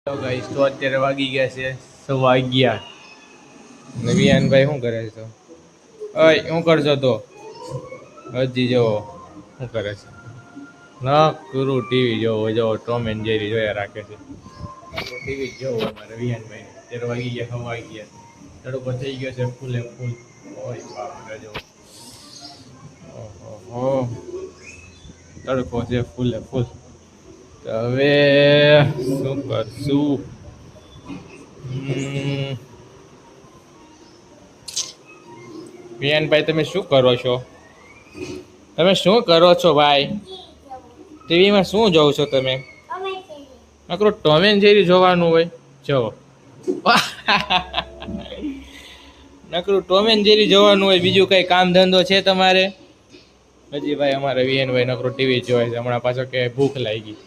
તો ગાઈસ તો અત્યારે વાગી ગયા છે 11:15 ને વિયાનભાઈ શું કરે છે? ઓય શું કરશો તો હજી જોવો શું કરે છે? ના ગુરુ ટીવી જોવો ટોમ એન્ડ જેરી જોયા રાખે છે. ટીવી જોવો અમારે વિયાનભાઈ અત્યારે વાગી ગયા 11:15 તડકો થઈ ગયો છે ફૂલે ફૂલ. ઓય બાપ રે જો ઓહો તડકો છે ફૂલે ફૂલ. તો હવે શું કરશું? વિયાનભાઈ તમે શું કરો છો? તમે શું કરો છો ભાઈ? ટીવીમાં શું જોવો છો તમે? નકરો ટોમ એન્ડ જેરી જોવાનું હોય જો. નકરું ટોમ એન્ડ જેરી જોવાનું હોય, બીજું કઈ કામ ધંધો છે તમારે? હજી ભાઈ અમારે વિયાનભાઈ નકરું ટીવી જોવે છે. હમણાં પાછો કે ભૂખ લાગી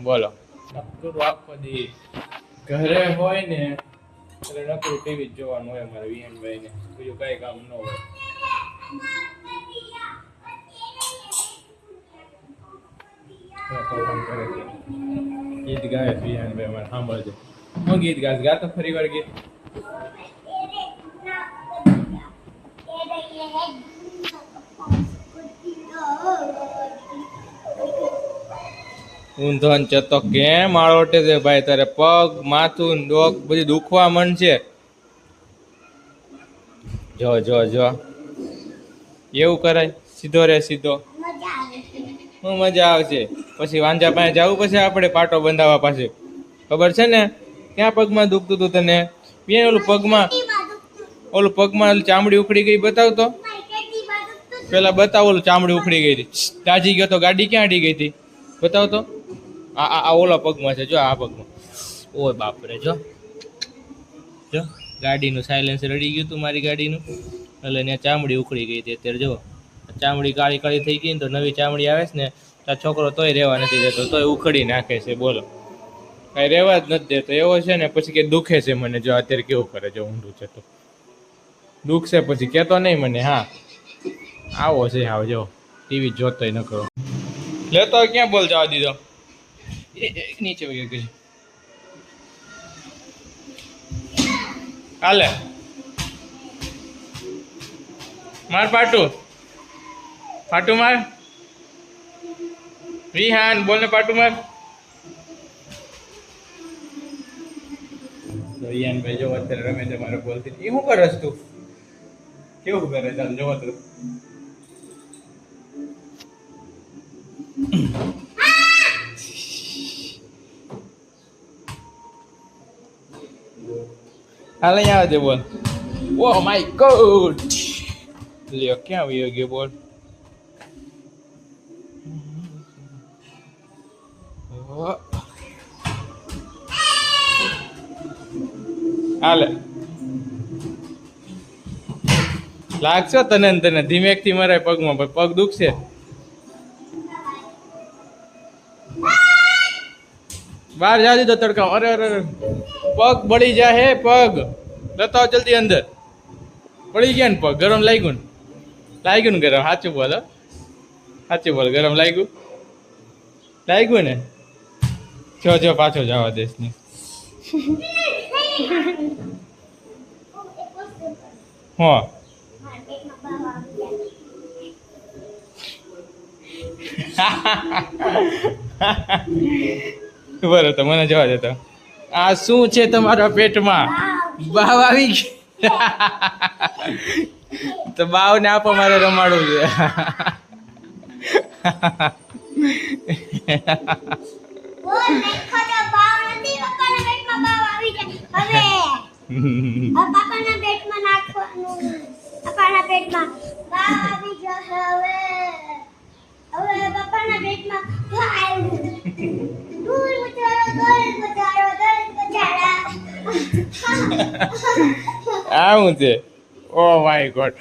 બોલો. નકરું આખો દી ઘરે હોય ને એટલે નકરું ટીવી જોવાનું હોય અમારે વિયાનભાઈ ને, બીજું કઈ કામ ન હોય. ગીત ગાય વિયાનભાઈ અમારે સાંભળજો. હું ગીત ગાતો ફરી વાર ગીત. ઊંધન ચતો કેમ આળોટે છે ભાઈ? તારે પગ માથું ડોક બધી દુખવા માંડશે. જો જો જો એવું કરાય? સીધો રે સીધો. શું મજા આવશે? પછી વાંજા પાસે જવું પછી આપણે પાટો બંધાવવા પાસે. ખબર છે ને ક્યાં પગમાં દુખતું હતું તને? ઓલું પગમાં ચામડી ઉખડી ગઈ બતાવતો. પેલા બતાવ, ઓલું ચામડી ઉખડી ગઈ હતી. તાજી ગયો તો ગાડી ક્યાં અડી ગઈ હતી બતાવતો. આ ઓલા પગમાં છે જો, આ પગમાં. ઓય બાપરે જો જો ગાડીનું સાયલેન્સર અડી ગયું તું મારી ગાડીનું, એટલે ત્યાં ચામડી ઉખડી ગઈ હતી. અત્યારે જો ચામડી કાળી કાળી થઈ ગઈ ને તો નવી ચામડી આવે છે ને, તો છોકરો તોય રહેવા નથી દેતો, તોય ઉખડી નાખે છે. બોલો કઈ રહેવા જ નથી દેતો એવો છે ને. પછી કે દુખે છે મને, જો અત્યારે કેવું કરે જો, ઊંધું છે તો દુખશે પછી કેતો નહીં મને. હા આવો છે આવ જો, ટીવી જોતોય ન કરો. લેતો ક્યાં બોલ જવા દીધો? નીચે વહી ગઈ. હાલે માર પાટું, પાટું માર. વિહાન બોલ ને પાટું માર. વિહાનભાઈ જો અત્યારે રમે છે મારે બોલતી. એ શું કરસ તું? કેવું કરે ચાલ જોવો તું. હાલ અહીંયા આવજે બોલ. ઓ માય ગોડ, લ્યો ક્યાં વયો ગયો બોલ. હાલે લાગશો તને ને તને. ધીમેકથી મરાય પગમાં, પગ દુખશે. બહાર જા દીધો તડકા. અરે અરે પગ બળી જાય હે. પગ બતાવો જલ્દી અંદર. બળી ગયા ને પગ? ગરમ લાગ્યું ને? લાગ્યું ને ગરમ? સાચું બોલ, સાચું બોલ. ગરમ લાગ્યું? લાગ્યું ને? જો જો પાછો જવા દેશ ની. હા બરો તો મને જવા દેતો. આ શું છે તમારા પેટમાં? બાવ આવી ગઈ. તો બાવ ને આપો, મારે રમાડવું છે. આવું છે. Oh my God.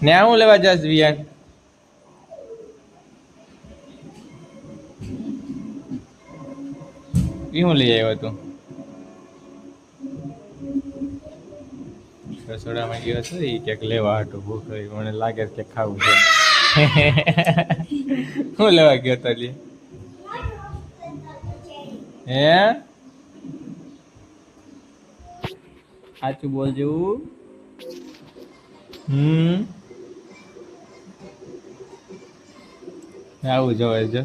ને હું લેવા જાસ વિયાન? એ હું લઈ આવ્યો તું? રસોડામાં ગયો છે એ ક્યાંક લેવા હતું ભૂખ હોય મને લાગે કે ખાવું છે શું લેવા ગયો તો લે હે સાચું બોલજો આવું જોવે છે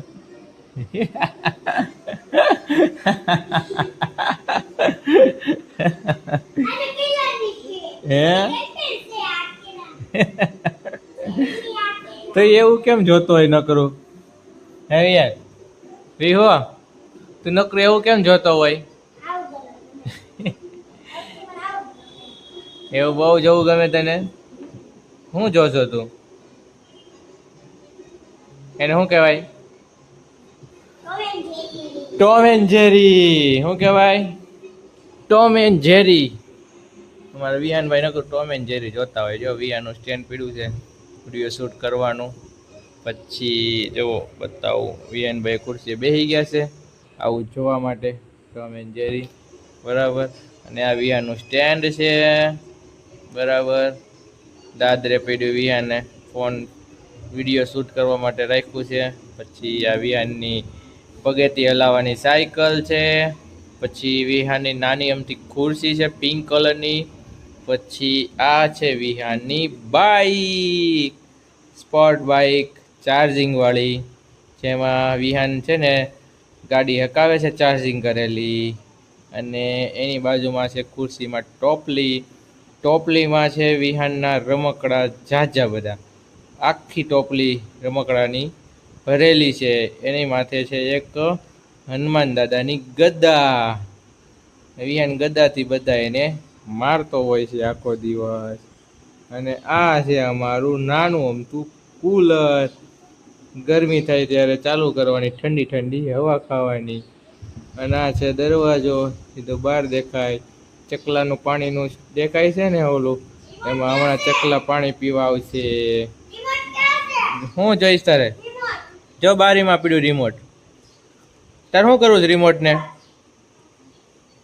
હે તો એવું કેમ જોતો હોય નકરું હે યાર વિહો તું નકરું એવું કેમ જોતો હોય એવું બહુ જોવું ગમે તને શું જોશો તું એને શું કહેવાય ટોમ એન્ડ જેરી શું કહેવાય ટોમ એન્ડ જેરી અમારા વિહાનભાઈ નકર ટોમ એન્ડ જેરી જોતા હોય જો વિહાનનું સ્ટેન્ડ પીડ્યું છે વિડીયો શૂટ કરવાનું પછી જો બતાવું વિહાનભાઈ ખુરશીએ બેસી ગયા છે આવું જોવા માટે ટોમ એન્ડ જેરી બરાબર અને આ વિહાનનું સ્ટેન્ડ છે બરાબર દાદરે પડ્યું વિહાને ફોન વિડીયો શૂટ કરવા માટે રાખ્યું છે પછી આ વિહાનની પગેથી હલાવવાની સાયકલ છે પછી વિહાનની નાની અમથી ખુરશી છે પિંક કલરની પછી આ છે વિહાનની બાઈક સ્પોર્ટ બાઈક ચાર્જિંગ વાળી જેમાં વિહાન છે ને ગાડી હકાવે છે ચાર્જિંગ કરેલી અને એની બાજુમાં છે ખુરશીમાં ટોપલીમાં છે વિહાનના રમકડા ઝાઝા બધા આખી ટોપલી રમકડાની ભરેલી છે એની માથે છે એક હનુમાન દાદાની ગદા વિહાન ગદાથી બધા એને મારતો હોય છે આખો દિવસ અને આ છે અમારું નાનું અમથું કુલર ગરમી થાય ત્યારે ચાલુ કરવાની ઠંડી ઠંડી હવા ખાવાની અને આ છે દરવાજો સીધો બહાર દેખાય ચકલાનું પાણીનું દેખાય છે ને ઓલું એમાં હમણાં ચકલા પાણી પીવા આવશે હું જઈશ તારે જો બારીમાં પીડ્યું રિમોટ તારે શું કરવું છે રિમોટને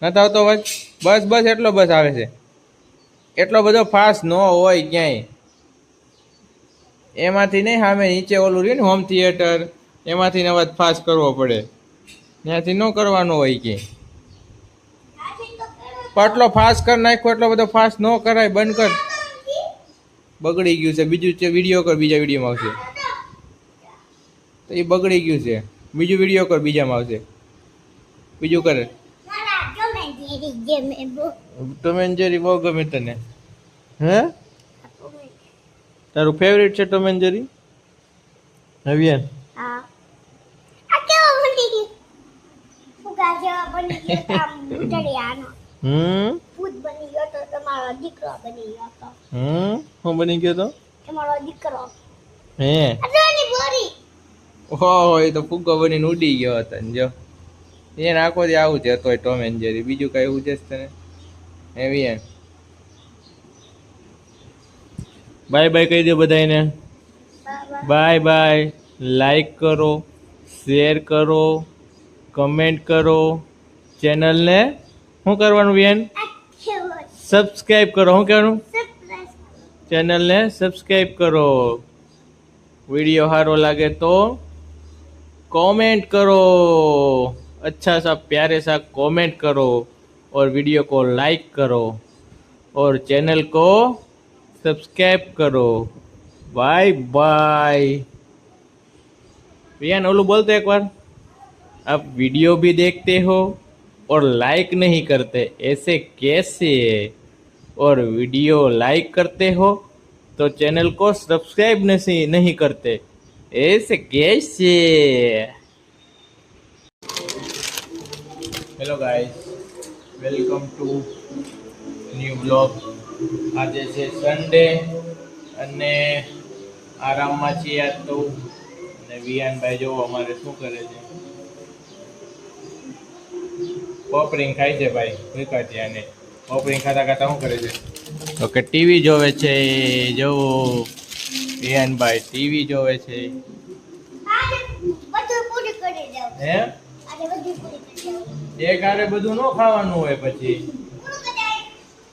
નથી આવતો બસ બસ બસ એટલો બસ આવે છે એટલો બધો ફાસ્ટ ન હોય ક્યાંય એમાંથી નહીં સામે નીચે ઓલું રહ્યું ને હોમ થિયેટર એમાંથી અવાજ ફાસ્ટ કરવો પડે ત્યાંથી ન કરવાનો હોય ક્યાંય એટલો ફાસ્ટ કરી નાખ્યો એટલો બધો ફાસ્ટ ન કરાય બંધ કર બગડી ગયું છે બીજું છે વિડીયો કર બીજા વિડીયોમાં આવશે તો એ બગડી ગયું છે બીજું વિડીયો કર બીજામાં આવશે બીજું કરે ટોમ એન્ડ જેરી બહુ ગમે તને હે તારું ફેવરેટ છે ટોમ એન્ડ જેરી હવિયન હું બની ગયો તો હે ઓહો એ તો ફુગ્ગો બનીને ઉડી ગયો હતો ને જો એને આખો દી આવું જ હતો ટોમ એન્ડ જેરી બીજું કઈ એવું છે તને એવી બાય બાય કહી દો બધાને બાય બાય લાઈક કરો શેર કરો કમેન્ટ કરો ચેનલને શું કરવાનું બેન સબસ્ક્રાઈબ કરો શું કહેવાનું ચેનલને સબસ્ક્રાઈબ કરો वीडियो हारो लगे तो कमेंट करो अच्छा सा प्यारे सा कमेंट करो और वीडियो को लाइक करो और चैनल को सब्सक्राइब करो बाय बाय रियान ओलू बोलते एक बार आप वीडियो भी देखते हो और लाइक नहीं करते ऐसे कैसे और वीडियो लाइक करते हो तो चैनल को सब्सक्राइब नहीं करते ऐसे कैसे hello guys welcome to new blog आज છે સન્ડે અને આરામમાં છીએ આજ તો અને વિયાનભાઈ જો અમારે શું કરે છે પોપરિંગ ખાય છે ભાઈ વિકાતી અને પોપરિંગ ખાતા ખાતા શું કરે છે ઓકે ટીવી જોવે છે જો વિયાનભાઈ ટીવી જોવે છે હે એક આરે બધું ન ખાવાનું હોય પછી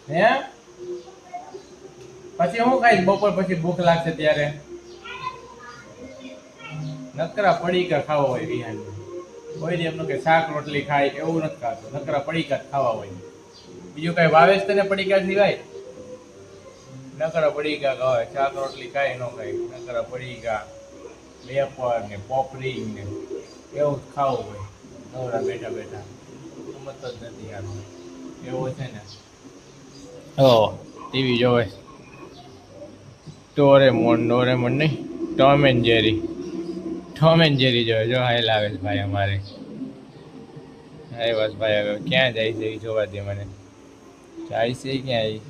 હે પછી હું ખાઈશ બપોર પછી ભૂખ લાગશે ત્યારે? નકરા પડીકા ખાવા હોય વિહાન. કોઈ દી એમનું કે શાક રોટલી ખાય એવું નથી ખાતો, નકરા પડીકા જ ખાવા હોય. બીજું કઈ વાવેશ તને પડીકા સિવાય? નકરા પડીકા ખાય, શાક રોટલી ખાય ન ખાય, નકરા પડીકા, વેફર ને પોપરી ને એવું જ ખાવું હોય નવરા બેઠા બેઠા. સમજતો જ નથી યાર એવો છે ને. ઓ ટીવી જોવે ડોરેમોન નહીં, Tom and Jerry. Tom and Jerry જોવે. જો હાલ આવે છે ભાઈ અમારે. બસ ભાઈ હવે ક્યાં જાય છે એ જોવા દે મને. જાય છે ક્યાં?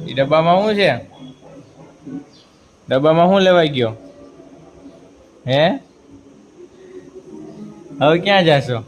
એ ડબ્બામાં શું છે? ડબ્બામાં શું લેવાઈ ગયો? હે હવે ક્યાં જાશો?